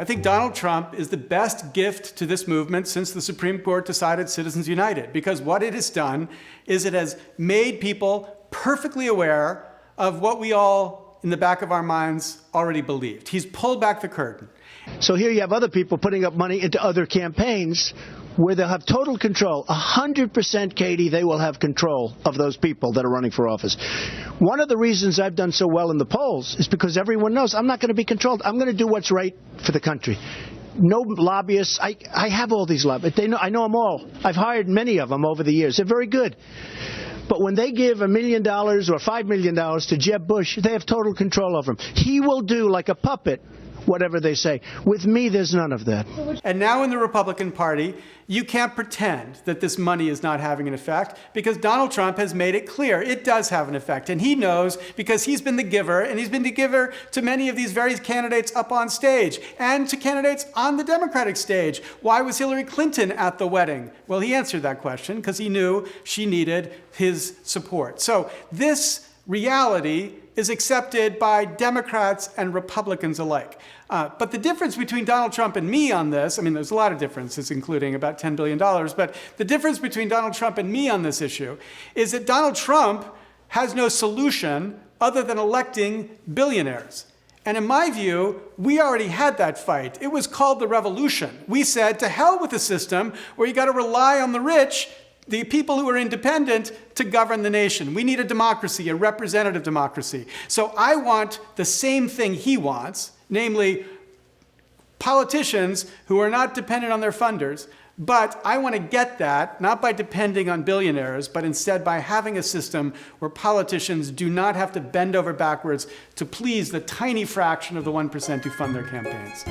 I think Donald Trump is the best gift to this movement since the Supreme Court decided Citizens United, because what it has done is it has made people perfectly aware of what we all, in the back of our minds, already believed. He's pulled back the curtain. So here you have other people putting up money into other campaigns where they'll have total control. 100%, Katie, they will have control of those people that are running for office. One of the reasons I've done so well in the polls is because everyone knows I'm not going to be controlled. I'm going to do what's right for the country. No lobbyists. I have all these lobbyists. I know them all. I've hired many of them over the years. They're very good. But when they give $1 million or $5 million to Jeb Bush, they have total control over him. He will do like a puppet whatever they say. With me, there's none of that. And now in the Republican Party, you can't pretend that this money is not having an effect, because Donald Trump has made it clear it does have an effect. And he knows, because he's been the giver, and he's been the giver to many of these various candidates up on stage and to candidates on the Democratic stage. Why was Hillary Clinton at the wedding? Well, he answered that question because he knew she needed his support. So this reality is accepted by Democrats and Republicans alike. But the difference between Donald Trump and me on this, I mean, there's a lot of differences, including about $10 billion, but the difference between Donald Trump and me on this issue is that Donald Trump has no solution other than electing billionaires. And in my view, we already had that fight. It was called the revolution. We said, to hell with a system where you got to rely on the rich, the people who are independent, to govern the nation. We need a democracy, a representative democracy. So I want the same thing he wants, namely politicians who are not dependent on their funders. But I want to get that, not by depending on billionaires, but instead by having a system where politicians do not have to bend over backwards to please the tiny fraction of the 1% who fund their campaigns.